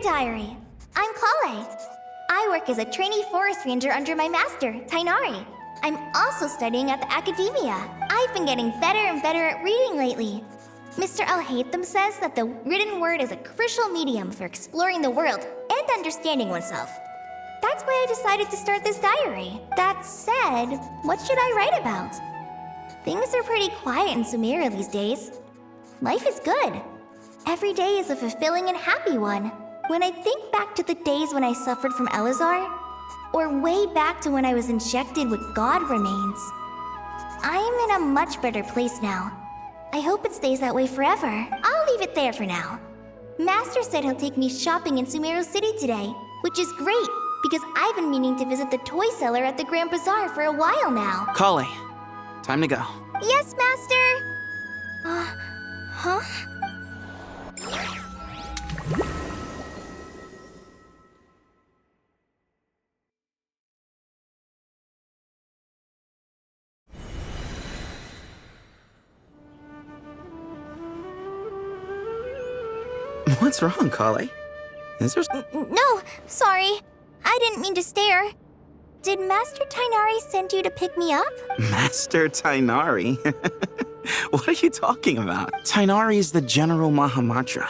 diary. I'm Kale. I work as a trainee forest ranger under my master, Tainari. I'm also studying at the academia. I've been getting better and better at reading lately. Mr. Al-Haytham says that the written word is a crucial medium for exploring the world and understanding oneself. That's why I decided to start this diary. That said, what should I write about? Things are pretty quiet in Sumeru these days. Life is good. Every day is a fulfilling and happy one. When I think back to the days when I suffered from Elazar, or way back to when I was injected with God remains, I am in a much better place now. I hope it stays that way forever. I'll leave it there for now. Master said he'll take me shopping in Sumeru City today, which is great, because I've been meaning to visit the toy seller at the Grand Bazaar for a while now. Kale, time to go. Yes, Master! Huh? What's wrong, Kale? Is there... No, sorry. I didn't mean to stare. Did Master Tainari send you to pick me up? Master Tainari? What are you talking about? Tainari is the General Mahamatra.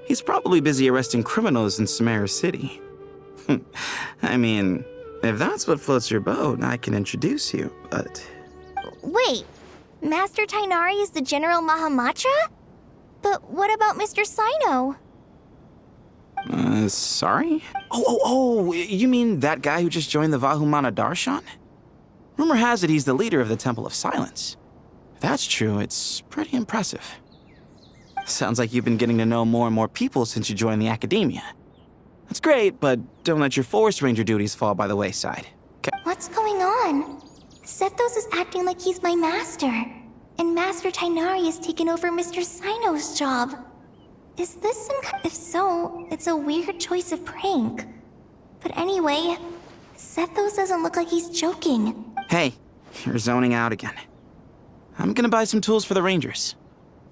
He's probably busy arresting criminals in Sumeru City. I mean, if that's what floats your boat, I can introduce you, but... Wait, Master Tainari is the General Mahamatra? But what about Mr. Sino? Sorry? Oh, you mean that guy who just joined the Vahumana Darshan? Rumor has it he's the leader of the Temple of Silence. If that's true, it's pretty impressive. Sounds like you've been getting to know more and more people since you joined the academia. That's great, but don't let your forest ranger duties fall by the wayside. Okay. What's going on? Sethos is acting like he's my master, and Master Tainari has taken over Mr. Sino's job. Is this some kind... If so, it's a weird choice of prank. But anyway, Sethos doesn't look like he's joking. Hey, you're zoning out again. I'm gonna buy some tools for the rangers.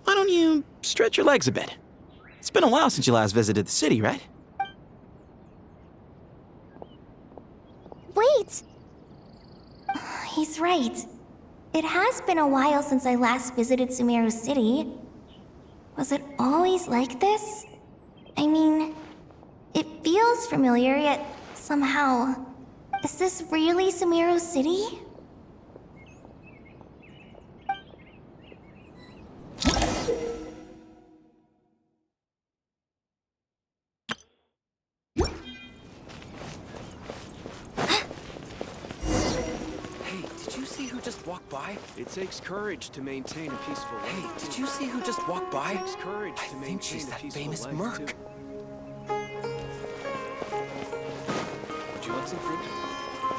Why don't you stretch your legs a bit? It's been a while since you last visited the city, right? Wait! He's right. It has been a while since I last visited Sumeru City. Was it always like this? I mean, it feels familiar, yet somehow... Is this really Sumeru City? Just walk by? It takes courage to maintain a peaceful life. Hey, did you see who just walked by? It takes courage to maintain she's a that peaceful famous life, merc. too. Would you like some fruit?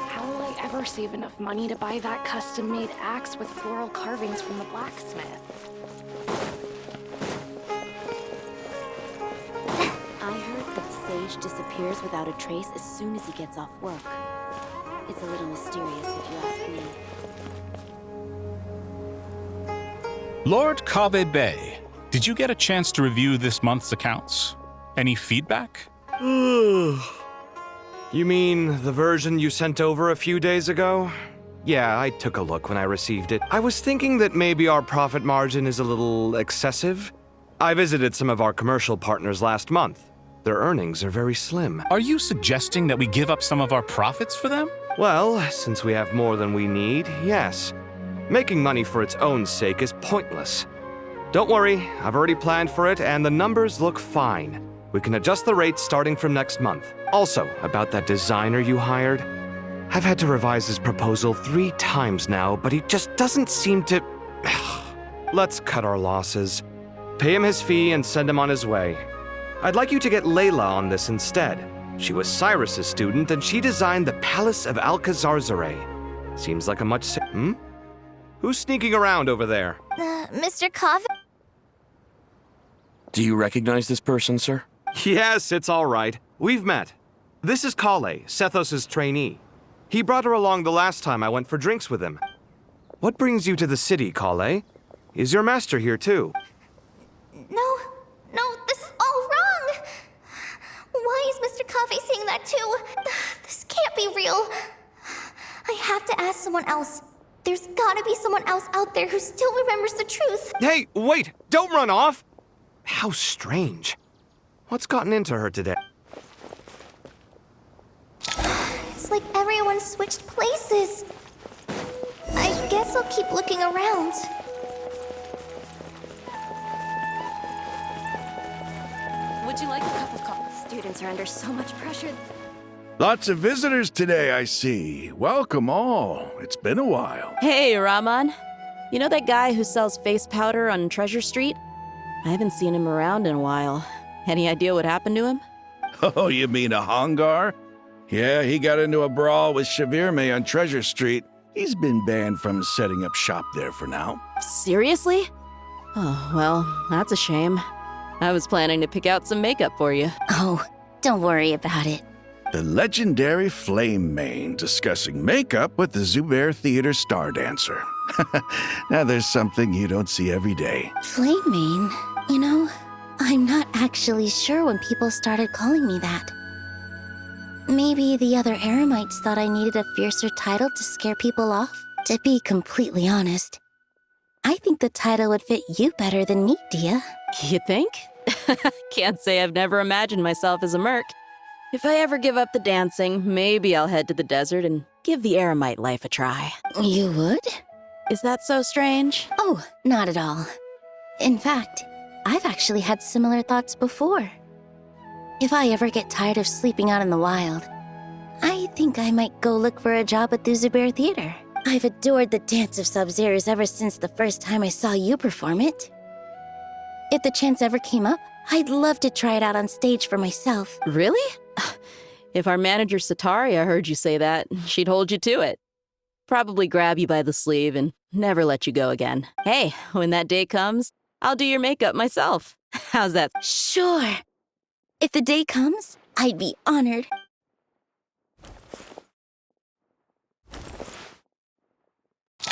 How will I ever save enough money to buy that custom-made axe with floral carvings from the blacksmith? I heard that Sage disappears without a trace as soon as he gets off work. It's a little mysterious if you ask me. Lord Kave Bay, did you get a chance to review this month's accounts? Any feedback? You mean the version you sent over a few days ago? Yeah, I took a look when I received it. I was thinking that maybe our profit margin is a little excessive. I visited some of our commercial partners last month. Their earnings are very slim. Are you suggesting that we give up some of our profits for them? Well, since we have more than we need, yes. Making money for its own sake is pointless. Don't worry, I've already planned for it, and the numbers look fine. We can adjust the rates starting from next month. Also, about that designer you hired, I've had to revise his proposal 3 times now, but he just doesn't seem to... Let's cut our losses. Pay him his fee and send him on his way. I'd like you to get Layla on this instead. She was Cyrus's student, and she designed the Palace of Alcazarzaray. Seems like a much... Who's sneaking around over there? Mr. Kave? Do you recognize this person, sir? Yes, it's all right. We've met. This is Kale, Sethos' trainee. He brought her along the last time I went for drinks with him. What brings you to the city, Kale? Is your master here too? No, this is all wrong! Why that too. This can't be real. I have to ask someone else. There's gotta be someone else out there who still remembers the truth. Hey, wait! Don't run off! How strange. What's gotten into her today? It's like everyone switched places. I guess I'll keep looking around. Would you like a cup of coffee? Students are under so much pressure. Lots of visitors today, I see. Welcome all. It's been a while. Hey, Rahman. You know that guy who sells face powder on Treasure Street? I haven't seen him around in a while. Any idea what happened to him? Oh, you mean a Hongar? Yeah, he got into a brawl with Shavirme on Treasure Street. He's been banned from setting up shop there for now. Seriously? Oh, well, that's a shame. I was planning to pick out some makeup for you. Oh, don't worry about it. The legendary Flame Mane discussing makeup with the Zubair Theater star dancer. Now there's something you don't see every day. Flame Mane? You know, I'm not actually sure when people started calling me that. Maybe the other Eremites thought I needed a fiercer title to scare people off? To be completely honest, I think the title would fit you better than me, Dia. You think? Can't say I've never imagined myself as a merc. If I ever give up the dancing, maybe I'll head to the desert and give the Eremite life a try. You would? Is that so strange? Oh, not at all. In fact, I've actually had similar thoughts before. If I ever get tired of sleeping out in the wild, I think I might go look for a job at the Zubair Theater. I've adored the dance of Sub-Zeros ever since the first time I saw you perform it. If the chance ever came up, I'd love to try it out on stage for myself. Really? If our manager Sataria heard you say that, she'd hold you to it. Probably grab you by the sleeve and never let you go again. Hey, when that day comes, I'll do your makeup myself. How's that? Sure. If the day comes, I'd be honored.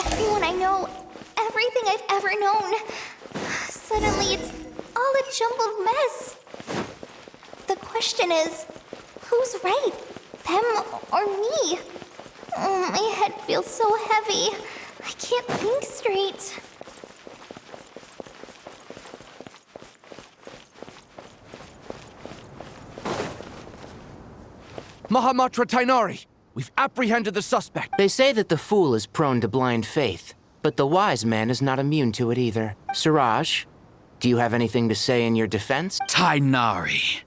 Everyone I know, everything I've ever known. Suddenly it's all a jumbled mess. The question is, who's right? Them or me? My head feels so heavy. I can't think straight. Mahamatra Tainari! We've apprehended the suspect. They say that the fool is prone to blind faith, but the wise man is not immune to it either. Siraj, do you have anything to say in your defense? Tainari,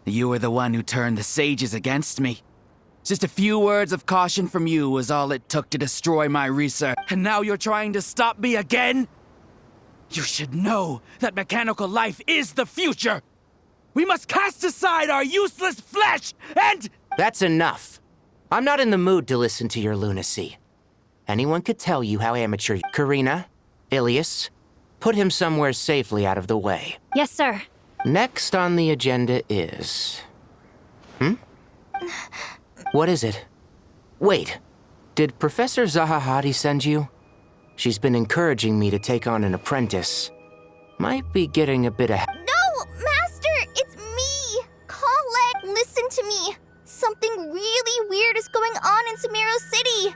you were the one who turned the sages against me. Just a few words of caution from you was all it took to destroy my research. And now you're trying to stop me again? You should know that mechanical life is the future. We must cast aside our useless flesh and... That's enough. I'm not in the mood to listen to your lunacy. Anyone could tell you how amateur... Karina, Ilias, put him somewhere safely out of the way. Yes, sir. Next on the agenda is... What is it? Wait, did Professor Zahahati send you? She's been encouraging me to take on an apprentice. Might be getting a bit ahead. No, Master, it's me. Colette, listen to me. Something really weird is going on in Sumeru City.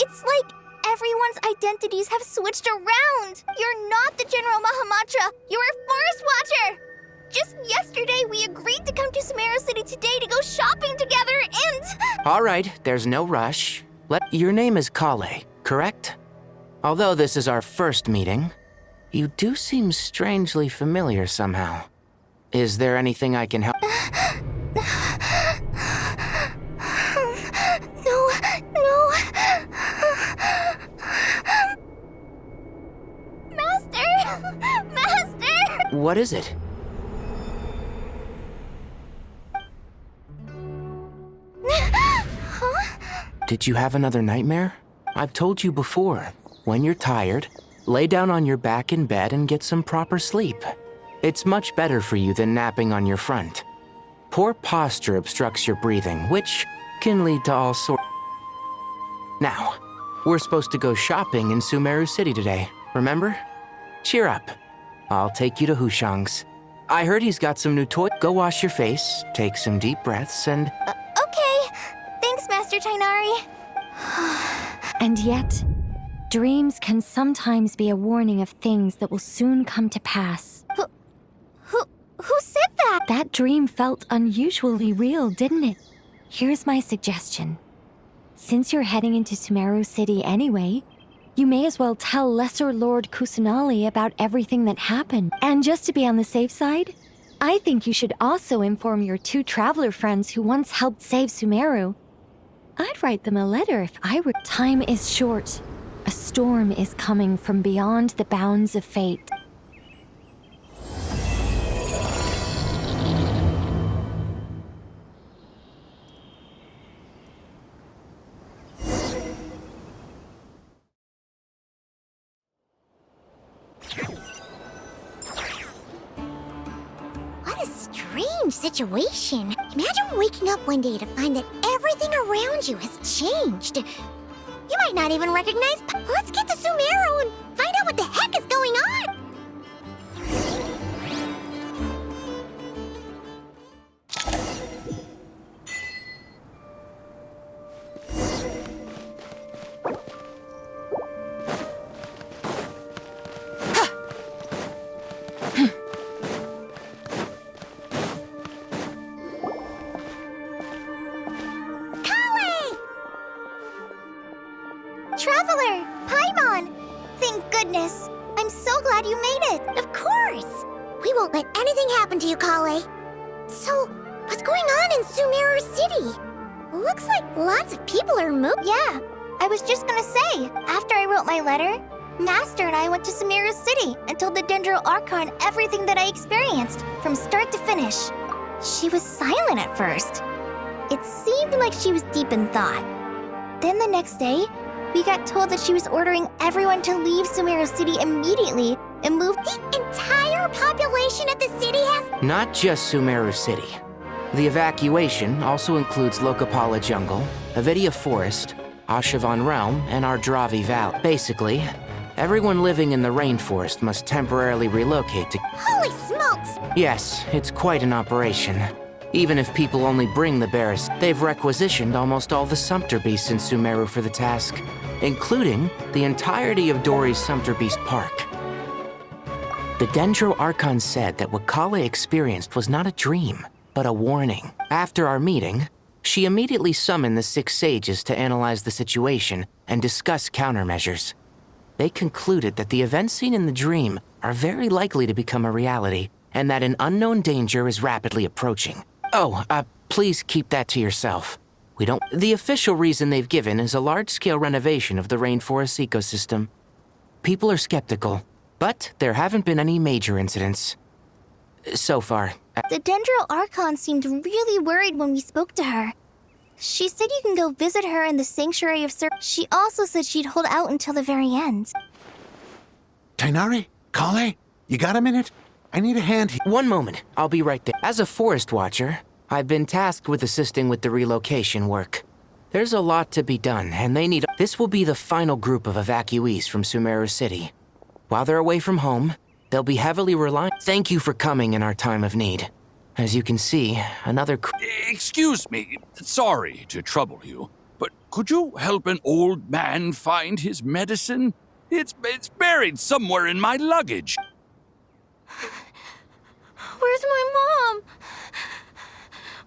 It's like everyone's identities have switched around. You're not the General Mahamatra. You're a Forest Watcher. Just yesterday, we agreed to come to Sumeru City today to go shopping together and... All right, there's no rush. Your name is Kale, correct? Although this is our first meeting, you do seem strangely familiar somehow. Is there anything I can help? No. Master! What is it? Huh? Did you have another nightmare? I've told you before, when you're tired, lay down on your back in bed and get some proper sleep. It's much better for you than napping on your front. Poor posture obstructs your breathing, which can lead to all sorts. Now, we're supposed to go shopping in Sumeru City today, remember? Cheer up. I'll take you to Hushang's. I heard he's got some new toys. Go wash your face, take some deep breaths, and... Tainari. And yet, dreams can sometimes be a warning of things that will soon come to pass. Who said that? That dream felt unusually real, didn't it? Here's my suggestion. Since you're heading into Sumeru City anyway, you may as well tell Lesser Lord Kusanali about everything that happened. And just to be on the safe side, I think you should also inform your 2 traveler friends who once helped save Sumeru. I'd write them a letter if I were. Time is short. A storm is coming from beyond the bounds of fate. What a strange situation. Imagine waking up one day to find that everything around you has changed. You might not even recognize. Let's get to Sumeru and find out what the heck is going on. Traveler! Paimon! Thank goodness! I'm so glad you made it! Of course! We won't let anything happen to you, Kale. So, what's going on in Sumeru City? Looks like lots of people are moving. Yeah, I was just gonna say, after I wrote my letter, Master and I went to Sumeru City and told the Dendro Archon everything that I experienced, from start to finish. She was silent at first. It seemed like she was deep in thought. Then the next day, we got told that she was ordering everyone to leave Sumeru City immediately and move. The entire population of the city has. Not just Sumeru City. The evacuation also includes Lokapala Jungle, Avidia Forest, Ashavan Realm, and Ardravi Valley. Basically, everyone living in the rainforest must temporarily relocate to. Holy smokes! Yes, it's quite an operation. Even if people only bring the bears, they've requisitioned almost all the Sumpter Beasts in Sumeru for the task, including the entirety of Dori's Sumpter Beast Park. The Dendro Archon said that what Kale experienced was not a dream, but a warning. After our meeting, she immediately summoned the 6 sages to analyze the situation and discuss countermeasures. They concluded that the events seen in the dream are very likely to become a reality, and that an unknown danger is rapidly approaching. Oh, please keep that to yourself. We don't. The official reason they've given is a large-scale renovation of the rainforest ecosystem. People are skeptical, but there haven't been any major incidents. So far. The Dendro Archon seemed really worried when we spoke to her. She said you can go visit her in the Sanctuary of She also said she'd hold out until the very end. Tainari? Kale? You got a minute? I need a hand here. One moment, I'll be right there. As a forest watcher, I've been tasked with assisting with the relocation work. There's a lot to be done, and they need. This will be the final group of evacuees from Sumeru City. While they're away from home, they'll be heavily reliant. Thank you for coming in our time of need. As you can see, another. Excuse me, sorry to trouble you, but could you help an old man find his medicine? It's buried somewhere in my luggage. Where's my mom?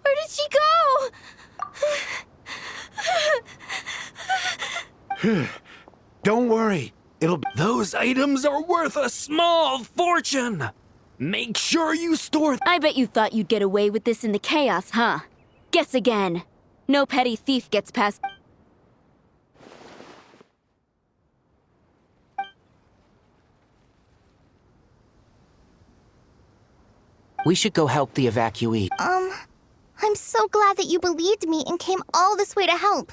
Where did she go? Don't worry. Those items are worth a small fortune. Make sure you store. I bet you thought you'd get away with this in the chaos, huh? Guess again. No petty thief gets past. We should go help the evacuee. I'm so glad that you believed me and came all this way to help.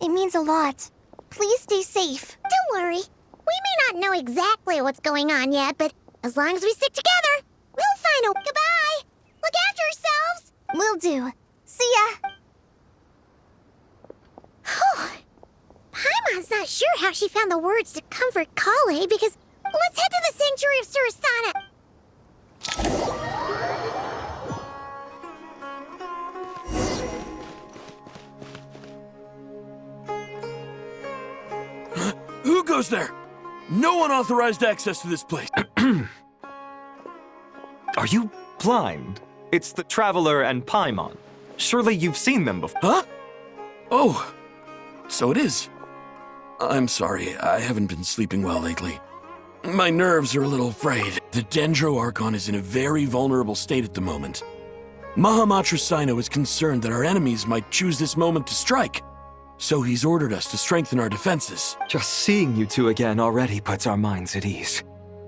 It means a lot. Please stay safe. Don't worry. We may not know exactly what's going on yet, but as long as we stick together, we'll find a. Goodbye! Look after yourselves! Will do. See ya! Paimon's not sure how she found the words to comfort Kale because let's head to the Sanctuary of Surasana. goes there? No unauthorized access to this place. Are you blind? It's the Traveler and Paimon. Surely you've seen them before. Huh? Oh, so it is. I'm sorry, I haven't been sleeping well lately. My nerves are a little frayed. The Dendro Archon is in a very vulnerable state at the moment. Mahamatra Sino is concerned that our enemies might choose this moment to strike, so he's ordered us to strengthen our defenses. Just seeing you two again already puts our minds at ease.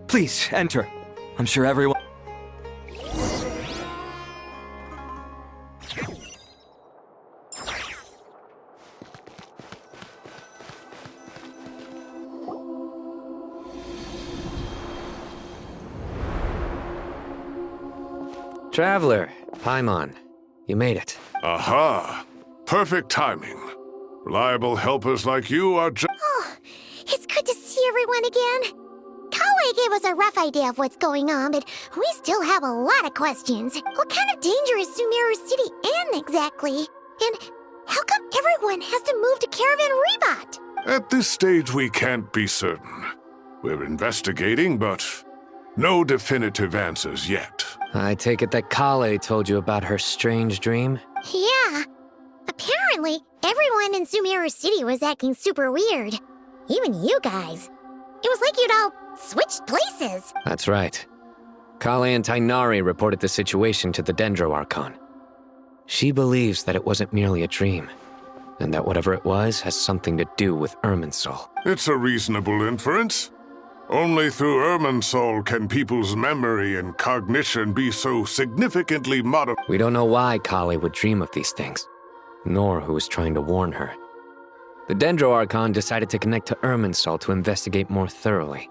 Please, enter. I'm sure everyone... Traveler, Paimon, you made it. Aha! Perfect timing. Reliable helpers like you are just... Oh, it's good to see everyone again. Kale gave us a rough idea of what's going on, but we still have a lot of questions. What kind of danger is Sumeru City in exactly? And how come everyone has to move to Caravan Rebot? At this stage, we can't be certain. We're investigating, but no definitive answers yet. I take it that Kale told you about her strange dream? Yeah. Apparently, everyone in Sumeru City was acting super weird. Even you guys. It was like you'd all switched places. That's right. Kale and Tainari reported the situation to the Dendro Archon. She believes that it wasn't merely a dream, and that whatever it was has something to do with Irminsul. It's a reasonable inference. Only through Irminsul can people's memory and cognition be so significantly modified. We don't know why Kale would dream of these things, nor who was trying to warn her. The Dendro Archon decided to connect to Irminsul to investigate more thoroughly.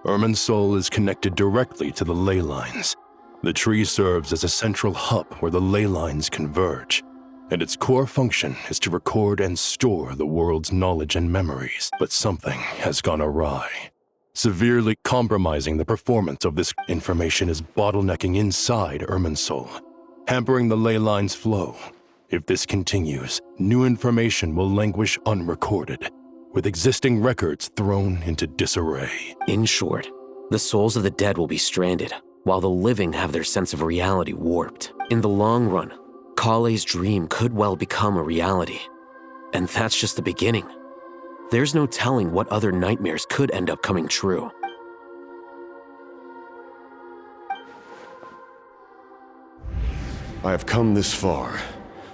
Irminsul is connected directly to the ley lines. The tree serves as a central hub where the ley lines converge, and its core function is to record and store the world's knowledge and memories. But something has gone awry, severely compromising the performance of this. Information is bottlenecking inside Irminsul, hampering the ley line's flow. If this continues, new information will languish unrecorded, with existing records thrown into disarray. In short, the souls of the dead will be stranded, while the living have their sense of reality warped. In the long run, Kale's dream could well become a reality. And that's just the beginning. There's no telling what other nightmares could end up coming true. I have come this far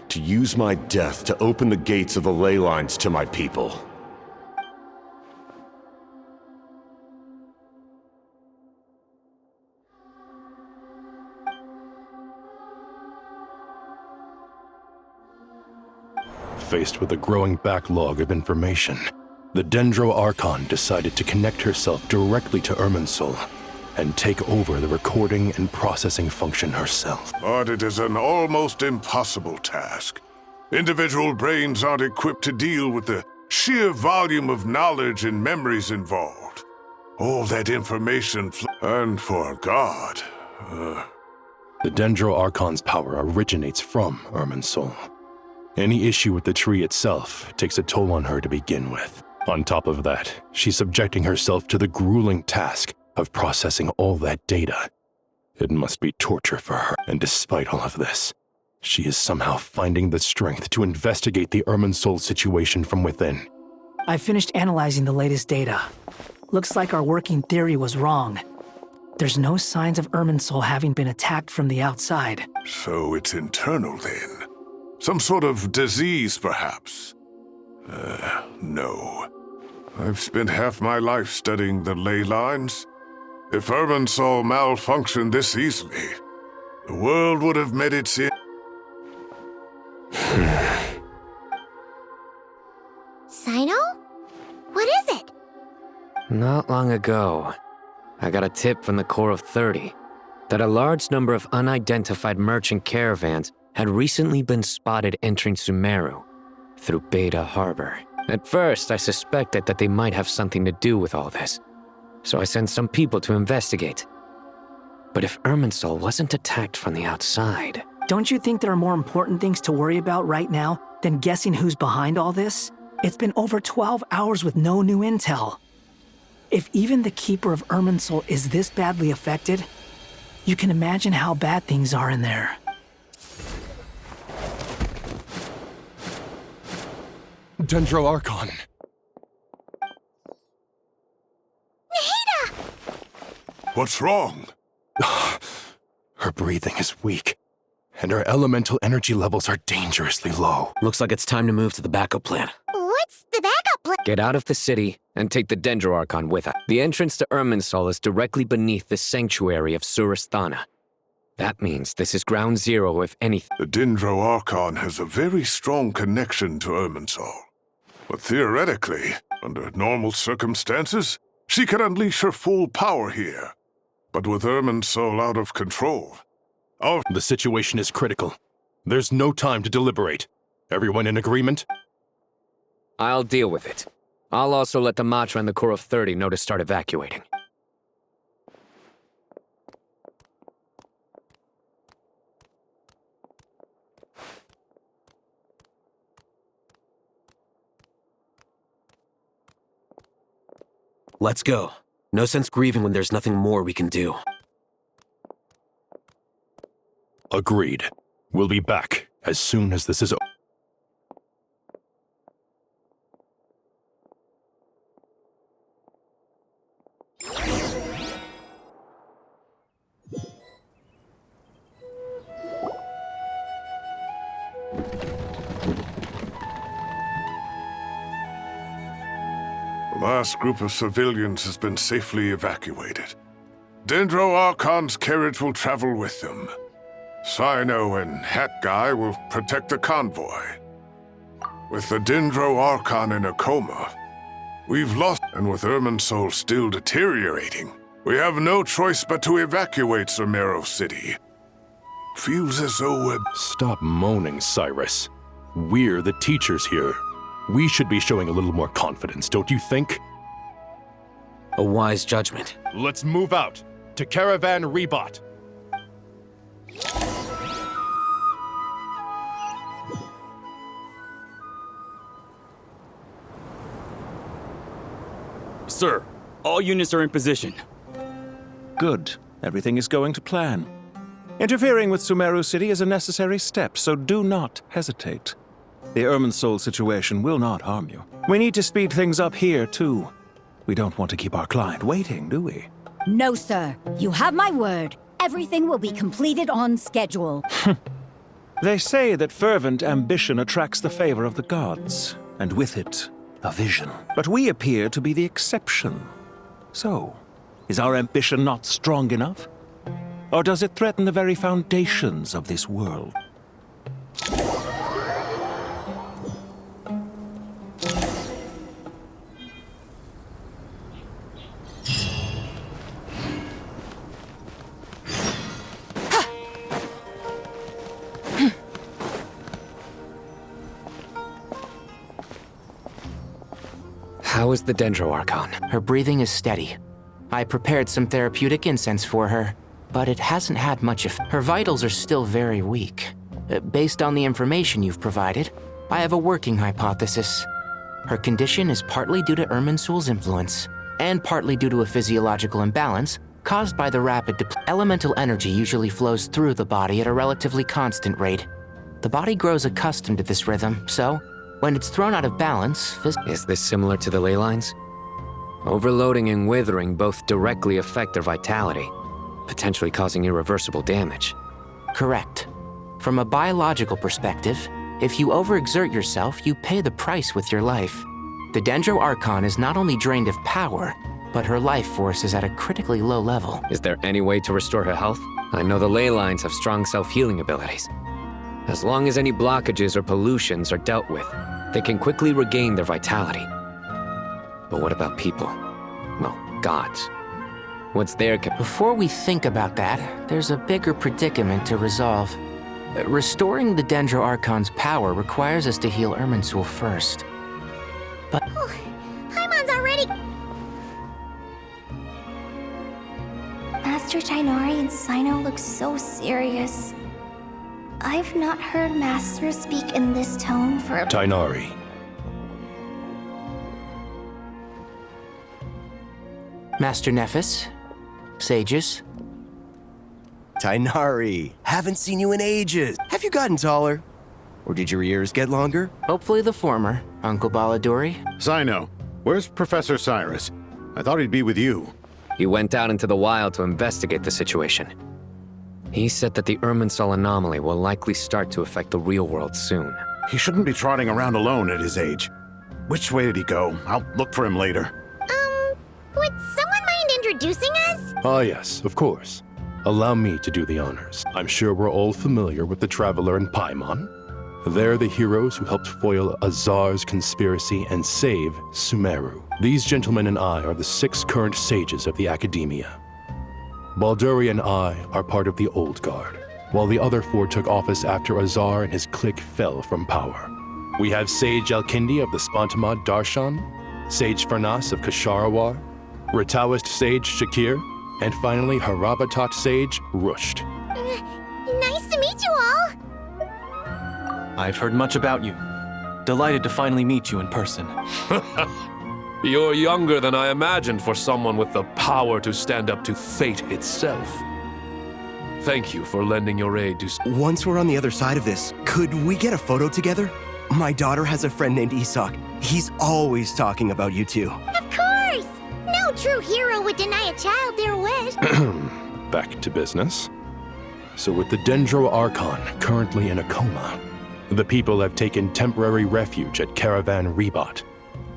to use my death to open the gates of the ley lines to my people. Faced with a growing backlog of information, the Dendro Archon decided to connect herself directly to Irminsul and take over the recording and processing function herself. But it is an almost impossible task. Individual brains aren't equipped to deal with the sheer volume of knowledge and memories involved. All that information and for God. The Dendro Archon's power originates from Irminsul. Any issue with the tree itself takes a toll on her to begin with. On top of that, she's subjecting herself to the grueling task of processing all that data. It must be torture for her, and despite all of this, she is somehow finding the strength to investigate the Irminsul situation from within. I finished analyzing the latest data. Looks like our working theory was wrong. There's no signs of Irminsul having been attacked from the outside. So it's internal then? Some sort of disease, perhaps? No. I've spent half my life studying the ley lines. If Irminsul malfunctioned this easily, the world would have met its end. Sino? What is it? Not long ago, I got a tip from the Corps of 30 that a large number of unidentified merchant caravans had recently been spotted entering Sumeru through Beta Harbor. At first, I suspected that they might have something to do with all this, so I sent some people to investigate. But if Irminsul wasn't attacked from the outside... Don't you think there are more important things to worry about right now than guessing who's behind all this? It's been over 12 hours with no new intel. If even the Keeper of Irminsul is this badly affected, you can imagine how bad things are in there. Dendro Archon. Nahida! What's wrong? Her breathing is weak, and her elemental energy levels are dangerously low. Looks like it's time to move to the backup plan. What's the backup plan? Get out of the city and take the Dendro Archon with us. The entrance to Irminsul is directly beneath the sanctuary of Surasthana. That means this is ground zero if anything. The Dendro Archon has a very strong connection to Irminsul. But theoretically, under normal circumstances, she can unleash her full power here. But with Irminsul out of control, The situation is critical. There's no time to deliberate. Everyone in agreement? I'll deal with it. I'll also let the Matra and the Core of 30 know to start evacuating. Let's go. No sense grieving when there's nothing more we can do. Agreed. We'll be back as soon as this is over. the last group of civilians has been safely evacuated. Dendro Archon's carriage will travel with them. Sino and Hat Guy will protect the convoy. With the Dendro Archon in a coma, we've lost, and with Irminsul still deteriorating, we have no choice but to evacuate Sumeru City. Feels as though we're... Stop moaning, Cyrus. We're the teachers here. We should be showing a little more confidence, don't you think? A wise judgment. Let's move out to Caravan Rebot. Sir, all units are in position. Good. Everything is going to plan. Interfering with Sumeru City is a necessary step, so do not hesitate. The Irminsul situation will not harm you. We need to speed things up here, too. We don't want to keep our client waiting, do we? No, sir. You have my word. Everything will be completed on schedule. They say that fervent ambition attracts the favor of the gods, and with it, a vision. But we appear to be the exception. So, is our ambition not strong enough? Or does it threaten the very foundations of this world? How is the Dendro Archon? Her breathing is steady. I prepared some therapeutic incense for her, but it hasn't had much effect. Her vitals are still very weak. Based on the information you've provided, I have a working hypothesis. Her condition is partly due to Irminsul's influence, and partly due to a physiological imbalance caused by the rapid elemental energy usually flows through the body at a relatively constant rate. The body grows accustomed to this rhythm, so when it's thrown out of balance... Is this similar to the ley lines? Overloading and withering both directly affect their vitality, potentially causing irreversible damage. Correct. From a biological perspective, if you overexert yourself, you pay the price with your life. The Dendro Archon is not only drained of power, but her life force is at a critically low level. Is there any way to restore her health? I know the ley lines have strong self-healing abilities. As long as any blockages or pollutions are dealt with, they can quickly regain their vitality. But what about people? Well, gods. What's their Before we think about that, there's a bigger predicament to resolve. Restoring the Dendro Archon's power requires us to heal Irminsul first. But... Paimon's already... Master Tainari and Sino look so serious. I've not heard Master speak in this tone for a... Tainari. Master Nephis, sages. Tainari, haven't seen you in ages. Have you gotten taller? Or did your ears get longer? Hopefully the former, Uncle Baladuri. Sino, where's Professor Cyrus? I thought he'd be with you. He went out into the wild to investigate the situation. He said that the Irminsul anomaly will likely start to affect the real world soon. He shouldn't be trotting around alone at his age. Which way did he go? I'll look for him later. Would someone mind introducing us? Ah, yes, of course. Allow me to do the honors. I'm sure we're all familiar with the Traveler and Paimon. They're the heroes who helped foil Azar's conspiracy and save Sumeru. These gentlemen and I are the 6 current sages of the Academia. Balduri and I are part of the Old Guard, while the other 4 took office after Azar and his clique fell from power. We have Sage Alkindi of the Spontamad Darshan, Sage Farnas of Kasharawar, Rataoist Sage Shakir, and finally Harabatot Sage Rusht. Nice to meet you all. I've heard much about you. Delighted to finally meet you in person. You're younger than I imagined for someone with the power to stand up to fate itself. Thank you for lending your aid to... Once we're on the other side of this, could we get a photo together? My daughter has a friend named Isak. He's always talking about you two. Of course! No true hero would deny a child their wish. Back to business. So with the Dendro Archon currently in a coma, the people have taken temporary refuge at Caravan Rebot.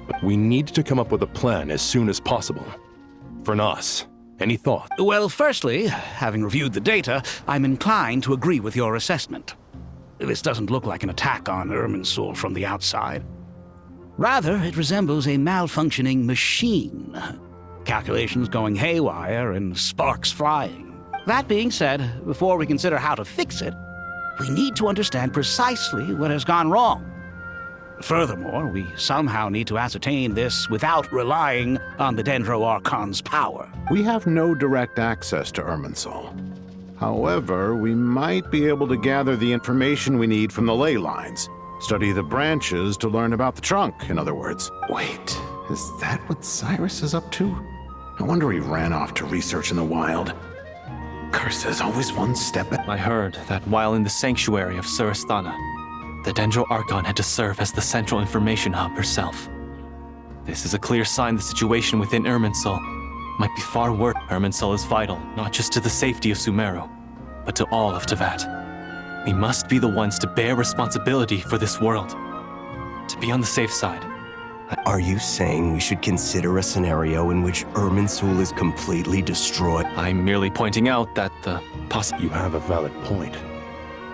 But we need to come up with a plan as soon as possible. Fernas, any thoughts? Well, firstly, having reviewed the data, I'm inclined to agree with your assessment. This doesn't look like an attack on Irminsul from the outside. Rather, it resembles a malfunctioning machine. Calculations going haywire and sparks flying. That being said, before we consider how to fix it, we need to understand precisely what has gone wrong. Furthermore, we somehow need to ascertain this without relying on the Dendro Archon's power. We have no direct access to Irminsul. However, we might be able to gather the information we need from the ley lines. Study the branches to learn about the trunk, in other words. Wait, is that what Cyrus is up to? No wonder he ran off to research in the wild. Curses, always one step ahead. I heard that while in the sanctuary of Surasthana, the Dendro Archon had to serve as the central information hub herself. This is a clear sign the situation within Irminsul might be far worse. Irminsul is vital, not just to the safety of Sumeru, but to all of Teyvat. We must be the ones to bear responsibility for this world. To be on the safe side. Are you saying we should consider a scenario in which Irminsul is completely destroyed? I'm merely pointing out that the You have a valid point.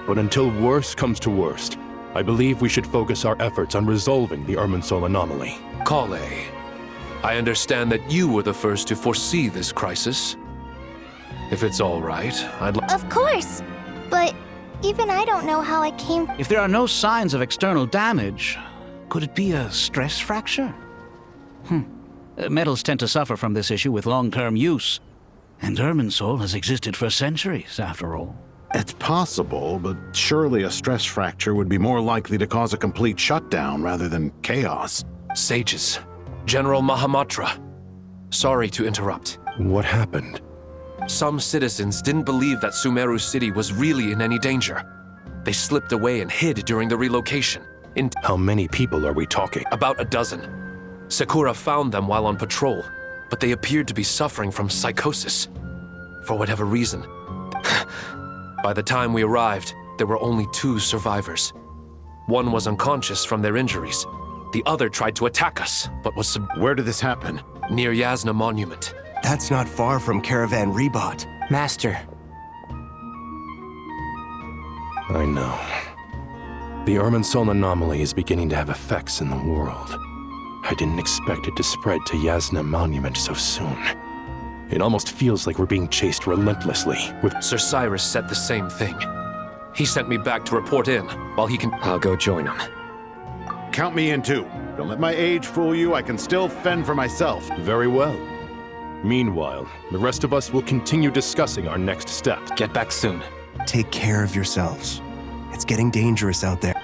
But until worst comes to worst, I believe we should focus our efforts on resolving the Irminsul anomaly. Kale, I understand that you were the first to foresee this crisis. If it's all right, I'd like... Of course! But even I don't know how I came... If there are no signs of external damage, could it be a stress fracture? Metals tend to suffer from this issue with long-term use. And Irminsul has existed for centuries, after all. It's possible, but surely a stress fracture would be more likely to cause a complete shutdown rather than chaos. Sages, General Mahamatra, sorry to interrupt. What happened? Some citizens didn't believe that Sumeru City was really in any danger. They slipped away and hid during the relocation. How many people are we talking? About a dozen. Sakura found them while on patrol, but they appeared to be suffering from psychosis. For whatever reason. By the time we arrived, there were only 2 survivors. One was unconscious from their injuries. The other tried to attack us, but was Where did this happen? Near Yasna Monument. That's not far from Caravan Rebot. Master. I know. The Irminsul anomaly is beginning to have effects in the world. I didn't expect it to spread to Yasna Monument so soon. It almost feels like we're being chased relentlessly with... Sir Cyrus said the same thing. He sent me back to report in, while he can... I'll go join him. Count me in too. Don't let my age fool you, I can still fend for myself. Very well. Meanwhile, the rest of us will continue discussing our next step. Get back soon. Take care of yourselves. It's getting dangerous out there.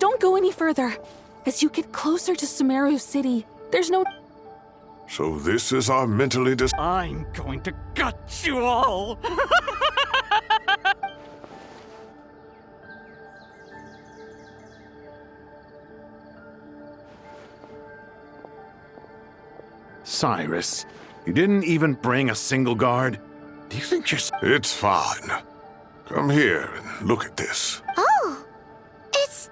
don't go any further. As you get closer to Sumeru City, there's no... So this is our mentally I'm going to gut you all! Cyrus, you didn't even bring a single guard? Do you think you're... It's fine. Come here and look at this. Oh, it's...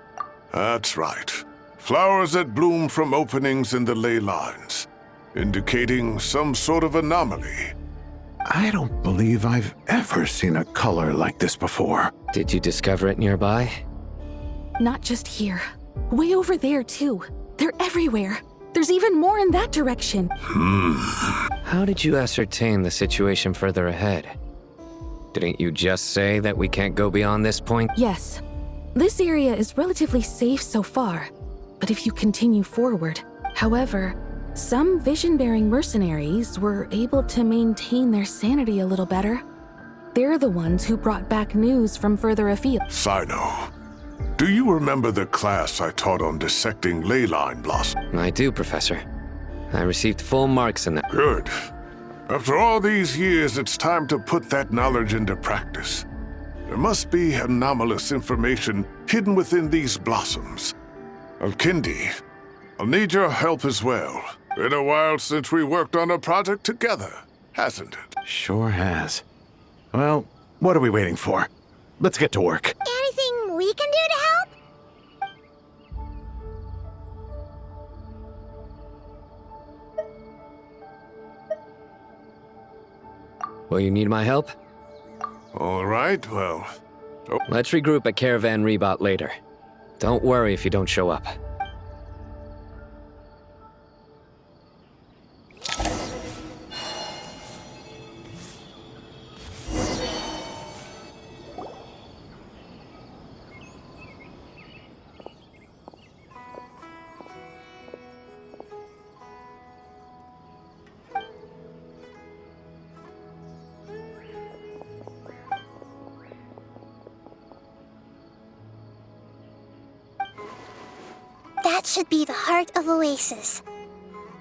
That's right. Flowers that bloom from openings in the ley lines, indicating some sort of anomaly. I don't believe I've ever seen a color like this before. Did you discover it nearby? Not just here. Way over there, too. They're everywhere. There's even more in that direction. How did you ascertain the situation further ahead? Didn't you just say that we can't go beyond this point? Yes. This area is relatively safe so far, but if you continue forward, however, some vision-bearing mercenaries were able to maintain their sanity a little better. They're the ones who brought back news from further afield. Sino, do you remember the class I taught on dissecting ley line blossom? I do, Professor. I received full marks in that. Good. After all these years, it's time to put that knowledge into practice. There must be anomalous information hidden within these blossoms. Alkindi, I'll need your help as well. Been a while since we worked on a project together, hasn't it? Sure has. Well, what are we waiting for? Let's get to work. Anything we can do to help? Will you need my help? All right, well... Let's regroup at Caravan Rebot later. Don't worry if you don't show up. That should be the heart of Oasis.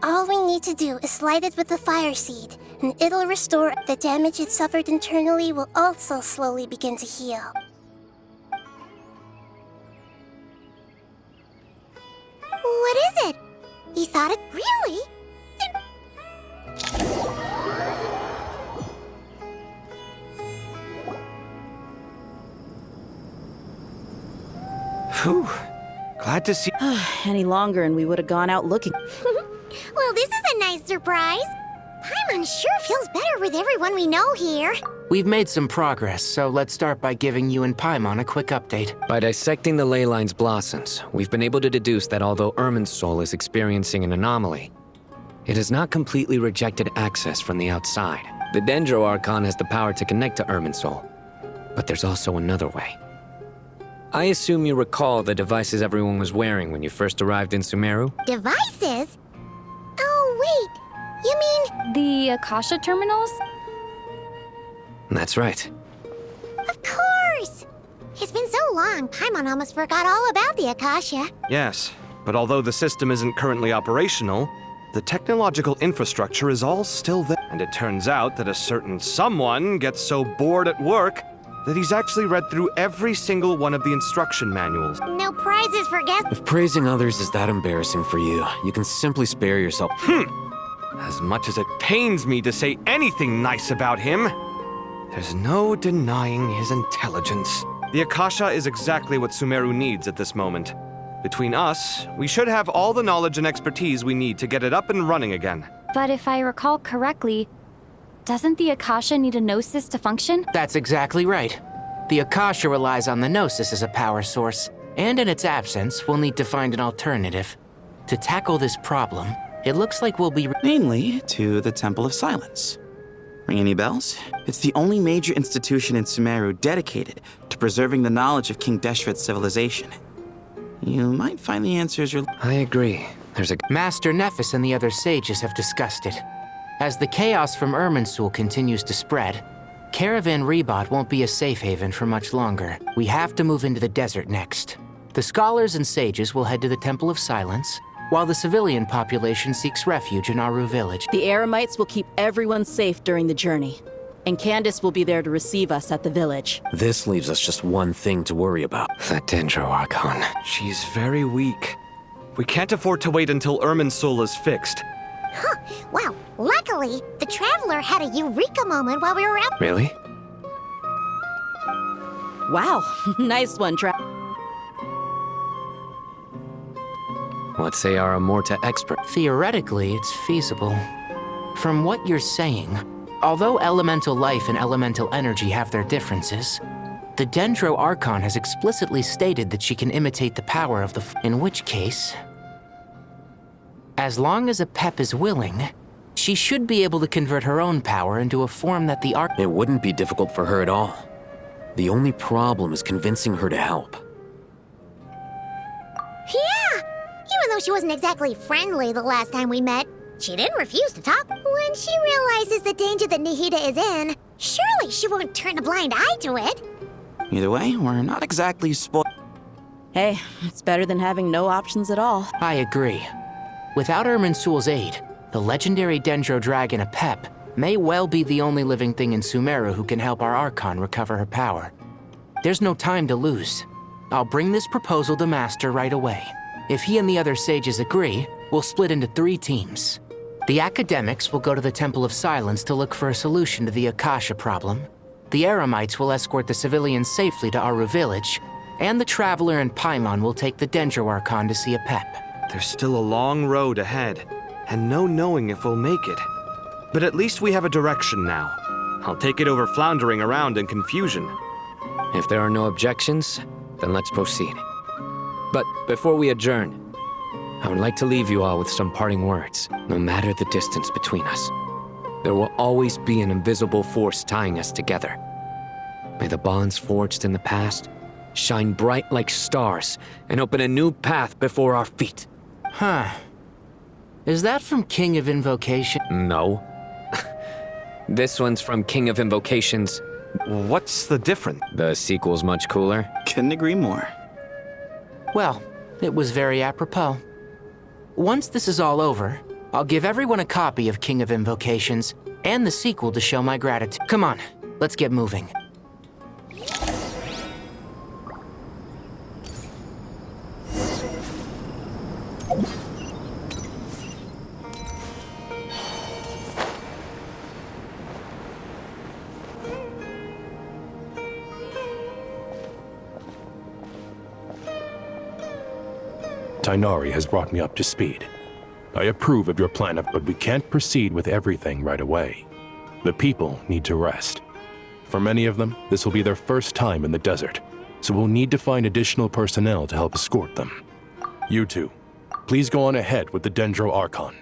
All we need to do is light it with the fire seed, and it'll restore the damage it suffered internally will also slowly begin to heal. What is it? You thought it really? Whew. Glad to see... Any longer and we would have gone out looking. Well, this is a nice surprise. Paimon sure feels better with everyone we know here. We've made some progress, so let's start by giving you and Paimon a quick update. By dissecting the ley line's blossoms, we've been able to deduce that although Irminsul is experiencing an anomaly, it has not completely rejected access from the outside. The Dendro Archon has the power to connect to Irminsul, but there's also another way. I assume you recall the devices everyone was wearing when you first arrived in Sumeru? Devices? Oh, wait. You mean... The Akasha terminals? That's right. Of course! It's been so long, Paimon almost forgot all about the Akasha. Yes, but although the system isn't currently operational, the technological infrastructure is all still there. And it turns out that a certain someone gets so bored at work that he's actually read through every single one of the instruction manuals. No prizes for guests. If praising others is that embarrassing for you, you can simply spare yourself. As much as it pains me to say anything nice about him, there's no denying his intelligence. The Akasha is exactly what Sumeru needs at this moment. Between us, we should have all the knowledge and expertise we need to get it up and running again. But if I recall correctly, doesn't the Akasha need a Gnosis to function? That's exactly right. The Akasha relies on the Gnosis as a power source, and in its absence, we'll need to find an alternative. To tackle this problem, it looks like we'll be... Mainly to the Temple of Silence. Ring any bells? It's the only major institution in Sumeru dedicated to preserving the knowledge of King Deshret's civilization. You might find the answers you're... I agree. There's a... Master Nephis and the other sages have discussed it. As the chaos from Irminsul continues to spread, Caravan Rebot won't be a safe haven for much longer. We have to move into the desert next. The scholars and sages will head to the Temple of Silence, while the civilian population seeks refuge in Aru village. The Eremites will keep everyone safe during the journey, and Candace will be there to receive us at the village. This leaves us just one thing to worry about. The Dendro Archon. She's very weak. We can't afford to wait until Irminsul is fixed. Huh. Wow, luckily, the Traveler had a eureka moment while we were out. Really? Wow, nice one, What say our Amorta expert? Theoretically, it's feasible. From what you're saying, although elemental life and elemental energy have their differences, the Dendro Archon has explicitly stated that she can imitate the power of the in which case, as long as Apep is willing, she should be able to convert her own power into a form that the It wouldn't be difficult for her at all. The only problem is convincing her to help. Yeah! Even though she wasn't exactly friendly the last time we met, she didn't refuse to talk. When she realizes the danger that Nahida is in, surely she won't turn a blind eye to it. Either way, we're not exactly spoiled. Hey, it's better than having no options at all. I agree. Without Irminsul's aid, the legendary Dendro dragon Apep may well be the only living thing in Sumeru who can help our Archon recover her power. There's no time to lose. I'll bring this proposal to Master right away. If he and the other sages agree, we'll split into 3 teams. The academics will go to the Temple of Silence to look for a solution to the Akasha problem. The Eremites will escort the civilians safely to Aru village, and the Traveler and Paimon will take the Dendro Archon to see Apep. There's still a long road ahead, and no knowing if we'll make it. But at least we have a direction now. I'll take it over floundering around in confusion. If there are no objections, then let's proceed. But before we adjourn, I would like to leave you all with some parting words. No matter the distance between us, there will always be an invisible force tying us together. May the bonds forged in the past shine bright like stars and open a new path before our feet. Huh. Is that from King of Invocation? No. This one's from King of Invocations. What's the difference? The sequel's much cooler. Couldn't agree more. Well, it was very apropos. Once this is all over, I'll give everyone a copy of King of Invocations and the sequel to show my gratitude. Come on, let's get moving. Tainari has brought me up to speed. I approve of your plan, but we can't proceed with everything right away. The people need to rest. For many of them, this will be their first time in the desert, so we'll need to find additional personnel to help escort them. You two, please go on ahead with the Dendro Archon.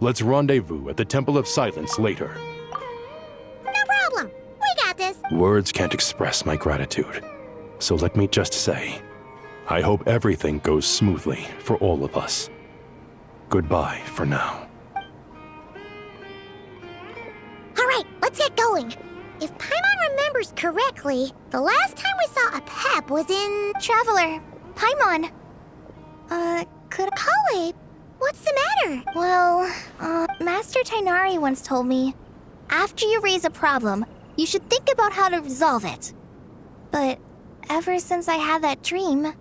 Let's rendezvous at the Temple of Silence later. No problem. We got this. Words can't express my gratitude, so let me just say, I hope everything goes smoothly for all of us. Goodbye for now. All right, let's get going. If Paimon remembers correctly, the last time we saw Apep was in... Traveler, Paimon. Kale, what's the matter? Well, Master Tainari once told me, after you raise a problem, you should think about how to resolve it. But ever since I had that dream,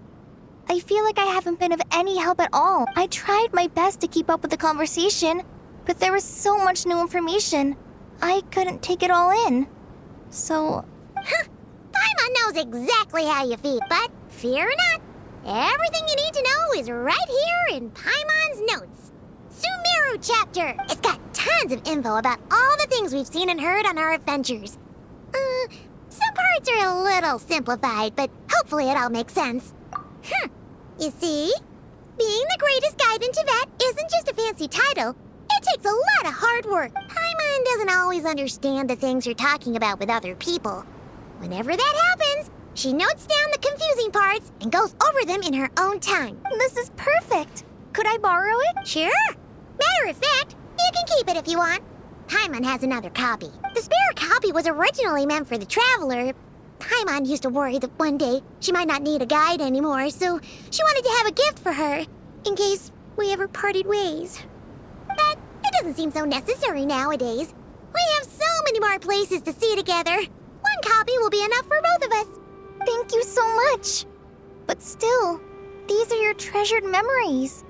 I feel like I haven't been of any help at all. I tried my best to keep up with the conversation, but there was so much new information. I couldn't take it all in. So... Paimon knows exactly how you feel, but fear not. Everything you need to know is right here in Paimon's notes. Sumeru chapter. It's got tons of info about all the things we've seen and heard on our adventures. Some parts are a little simplified, but hopefully it all makes sense. You see? Being the greatest guide in Tibet isn't just a fancy title. It takes a lot of hard work. Paimon doesn't always understand the things you're talking about with other people. Whenever that happens, she notes down the confusing parts and goes over them in her own time. This is perfect. Could I borrow it? Sure. Matter of fact, you can keep it if you want. Paimon has another copy. The spare copy was originally meant for the Traveler, Paimon used to worry that one day she might not need a guide anymore, so she wanted to have a gift for her, in case we ever parted ways. But it doesn't seem so necessary nowadays. We have so many more places to see together. One copy will be enough for both of us. Thank you so much. But still, these are your treasured memories.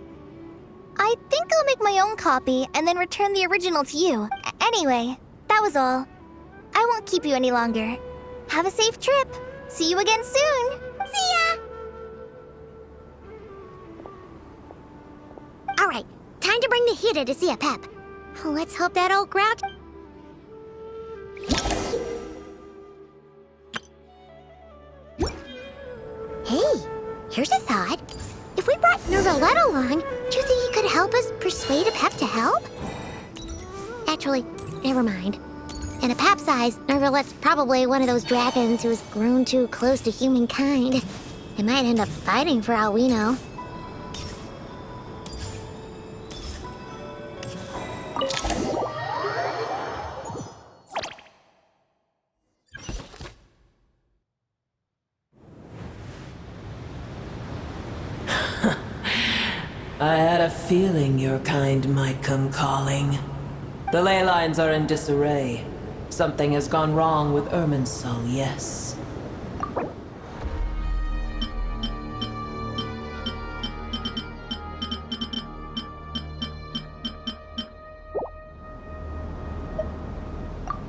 I think I'll make my own copy and then return the original to you. Anyway, that was all. I won't keep you any longer. Have a safe trip. See you again soon. See ya! Alright, time to bring the Hida to see a Pep. Let's hope that old grouch... Hey, here's a thought. If we brought Nervalette along, do you think he could help us persuade a Pep to help? Actually, never mind. In a Pep's eyes, Nervalette's probably one of those dragons who has grown too close to humankind. They might end up fighting for all we know. I had a feeling your kind might come calling. The ley lines are in disarray. Something has gone wrong with Irminsul, yes.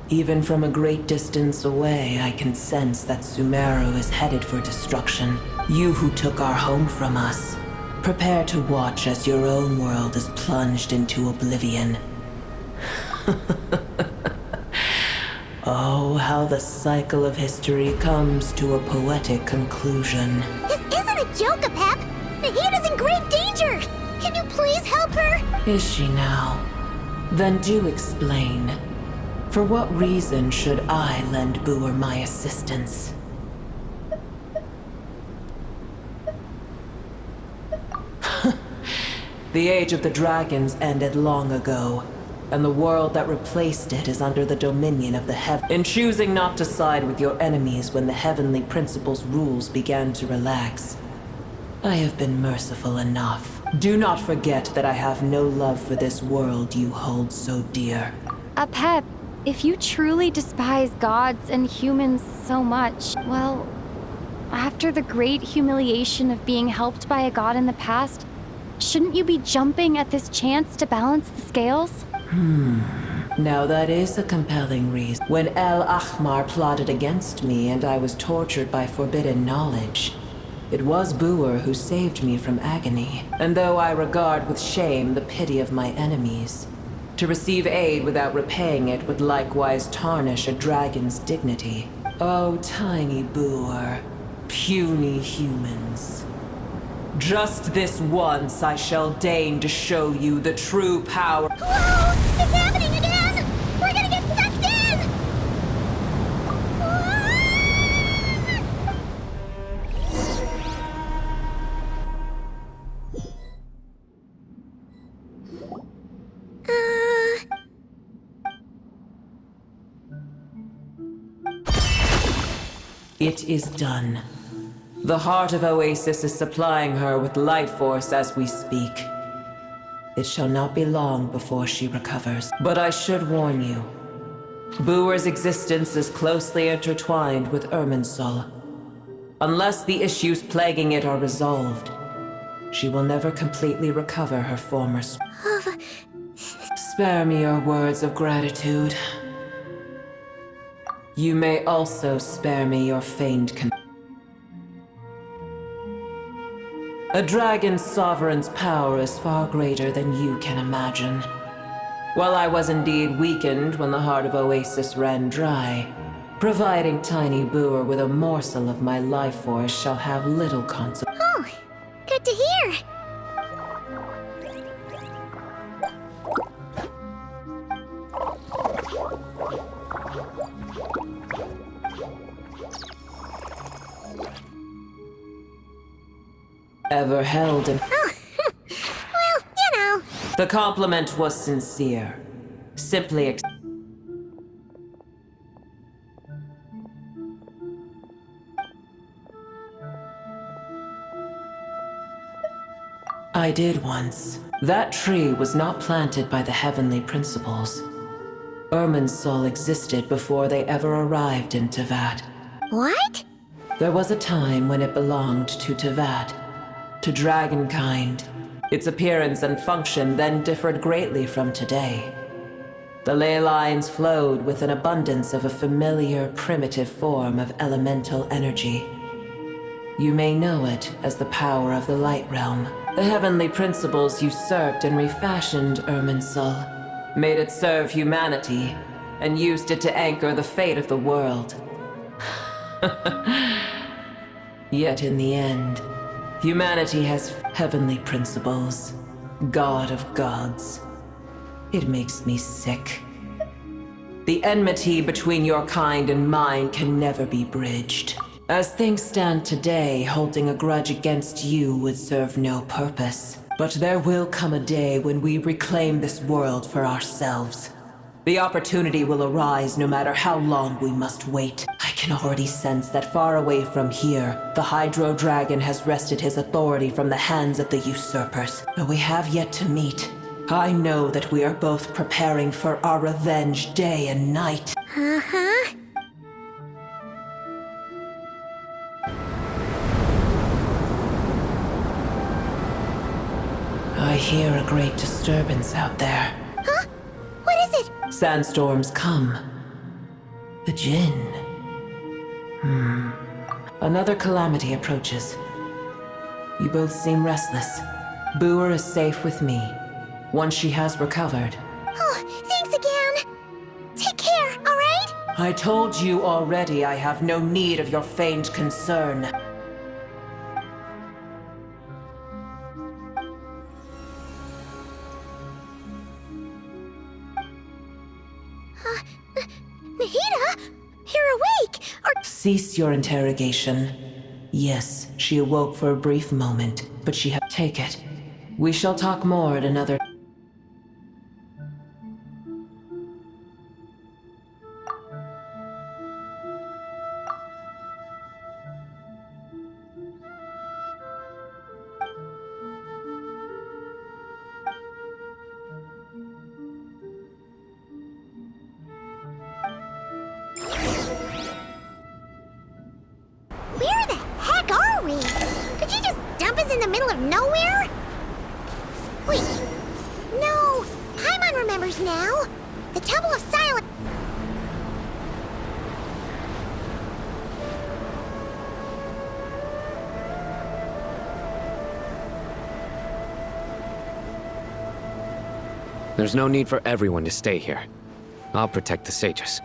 Even from a great distance away, I can sense that Sumeru is headed for destruction. You who took our home from us, prepare to watch as your own world is plunged into oblivion. Oh, how the cycle of history comes to a poetic conclusion. This isn't a joke, Pep! Nahida's in grave danger! Can you please help her? Is she now? Then do explain. For what reason should I lend Boer my assistance? The age of the dragons ended long ago, and the world that replaced it is under the dominion of the heavens. In choosing not to side with your enemies when the heavenly principles' rules began to relax, I have been merciful enough. Do not forget that I have no love for this world you hold so dear. Pep, if you truly despise gods and humans so much, well, after the great humiliation of being helped by a god in the past, shouldn't you be jumping at this chance to balance the scales? Now that is a compelling reason. When El Ahmar plotted against me and I was tortured by forbidden knowledge, it was Boer who saved me from agony. And though I regard with shame the pity of my enemies, to receive aid without repaying it would likewise tarnish a dragon's dignity. Oh, tiny Boer, puny humans. Just this once I shall deign to show you the true power. Whoa! It's happening again! We're gonna get sucked in! It is done. The heart of Oasis is supplying her with life force as we speak. It shall not be long before she recovers. But I should warn you, Boer's existence is closely intertwined with Irminsul. Unless the issues plaguing it are resolved, she will never completely recover her former strength. Spare me your words of gratitude. You may also spare me your feigned A dragon's sovereign's power is far greater than you can imagine. While I was indeed weakened when the heart of Oasis ran dry, providing Tiny Boer with a morsel of my life force shall have little consequence. Oh, good to hear! Ever held in... Oh, well, you know. The compliment was sincere. Simply I did once. That tree was not planted by the heavenly principles. Irminsul existed before they ever arrived in Teyvat. What? There was a time when it belonged to Teyvat, to dragonkind. Its appearance and function then differed greatly from today. The ley lines flowed with an abundance of a familiar, primitive form of elemental energy. You may know it as the power of the Light Realm. The heavenly principles usurped and refashioned Irminsul, made it serve humanity, and used it to anchor the fate of the world. Yet in the end, humanity has heavenly principles, God of gods. It makes me sick. The enmity between your kind and mine can never be bridged. As things stand today, holding a grudge against you would serve no purpose. But there will come a day when we reclaim this world for ourselves. The opportunity will arise no matter how long we must wait. I can already sense that far away from here, the Hydro Dragon has wrested his authority from the hands of the usurpers. But we have yet to meet. I know that we are both preparing for our revenge day and night. Uh-huh. I hear a great disturbance out there. Huh? What is it? Sandstorms come. The Jinn. Another calamity approaches. You both seem restless. Booer is safe with me. Once she has recovered. Oh, thanks again. Take care, all right? I told you already I have no need of your feigned concern. Nahida? You're awake! Cease your interrogation. Yes, she awoke for a brief moment, but she had... Take it. We shall talk more at another... Where the heck are we? Did you just dump us in the middle of nowhere? Wait. No. Paimon remembers now. The Temple of Silence. There's no need for everyone to stay here. I'll protect the sages.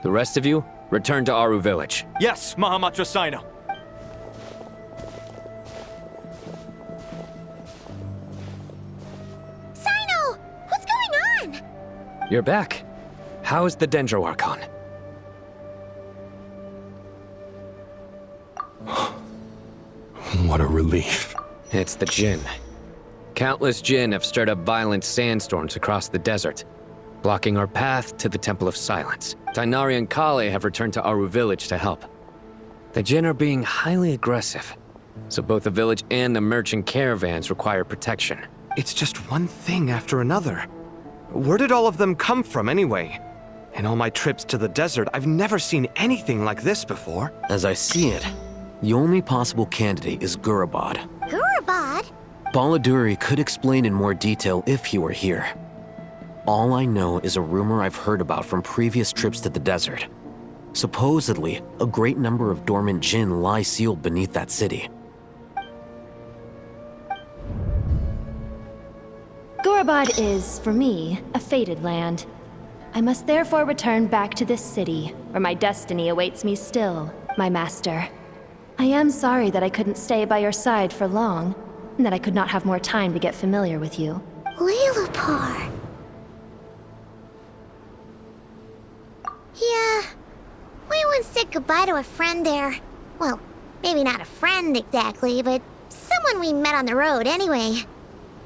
The rest of you, return to Aru village. Yes, Mahamatra Sino. Sino! What's going on? You're back. How is the Dendro Archon? What a relief. It's the Jinn. Countless Jinn have stirred up violent sandstorms across the desert, blocking our path to the Temple of Silence. Tainari and Kale have returned to Aru village to help. The Jinn are being highly aggressive, so both the village and the merchant caravans require protection. It's just one thing after another. Where did all of them come from anyway? In all my trips to the desert, I've never seen anything like this before. As I see it, the only possible candidate is Gurabad. Gurabad? Baladuri could explain in more detail if he were here. All I know is a rumor I've heard about from previous trips to the desert. Supposedly, a great number of dormant Jinn lie sealed beneath that city. Gurabad is, for me, a fated land. I must therefore return back to this city, where my destiny awaits me still, my master. I am sorry that I couldn't stay by your side for long, and that I could not have more time to get familiar with you. Lilipar. Yeah, we once said goodbye to a friend there. Well, maybe not a friend exactly, but someone we met on the road anyway.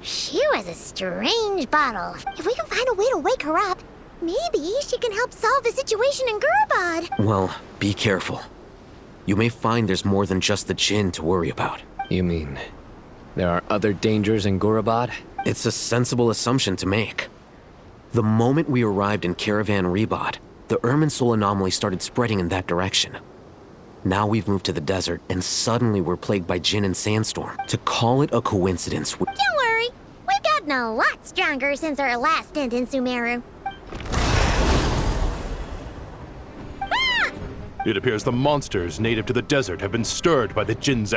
She was a strange bottle. If we can find a way to wake her up, maybe she can help solve the situation in Gurabad. Well, be careful. You may find there's more than just the Jinn to worry about. You mean There are other dangers in Gurabad? It's a sensible assumption to make. The moment we arrived in Caravan Rebod, the Irminsul anomaly started spreading in that direction. Now we've moved to the desert, and suddenly we're plagued by Jinn and Sandstorm. To call it a coincidence Don't worry, we've gotten a lot stronger since our last stint in Sumeru. It appears the monsters native to the desert have been stirred by the Jinn's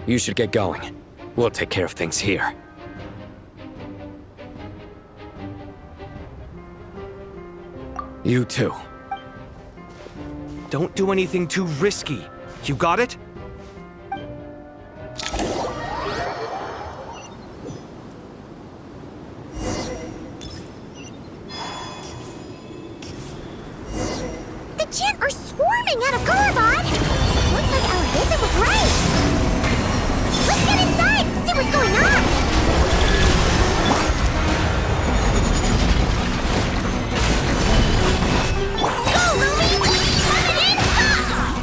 You should get going. We'll take care of things here. You too. Don't do anything too risky. You got it? The Jinn are swarming out of Gurabad! Looks like our visit was right! Let's get inside and see what's going on! Go, Lumi! Coming in hot!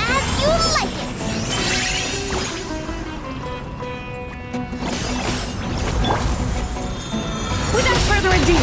As you like it! Without further ado!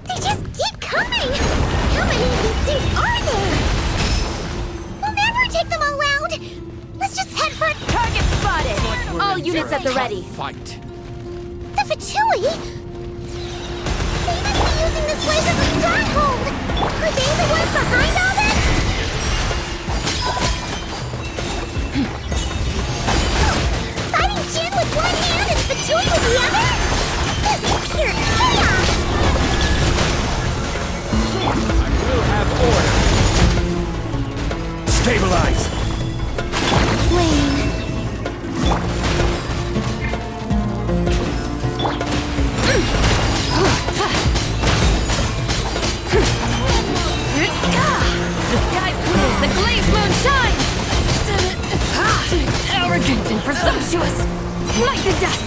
They just keep coming! How many of these things are there? We'll never take them all out! Let's just head for Target spotted! All units at the ready. The Fatui? They must be using this place as a stronghold! Are they the ones behind all this? Fighting Jin with one hand and Fatui with the other? This is pure chaos! I will have order. Stabilize. Lane. The sky's blue, the glazed moon shines! Arrogant and presumptuous! Smite the dust!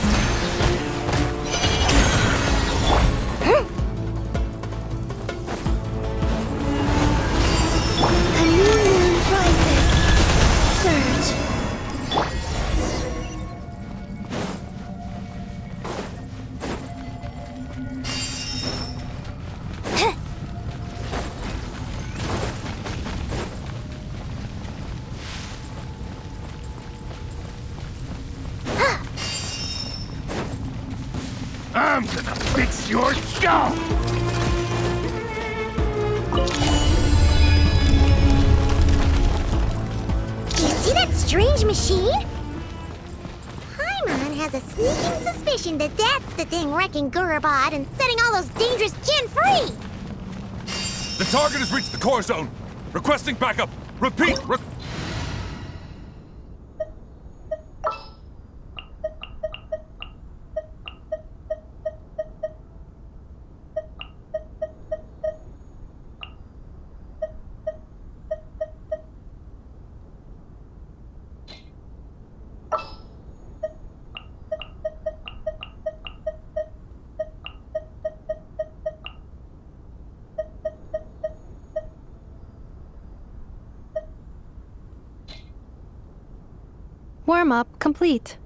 A new moon rises. Surge. I'm gonna fix your skull! Do you see that strange machine? Paimon has a sneaking suspicion that that's the thing wrecking Gurabad and setting all those dangerous Jinn free! The target has reached the core zone. Requesting backup. Repeat. Warm-up complete.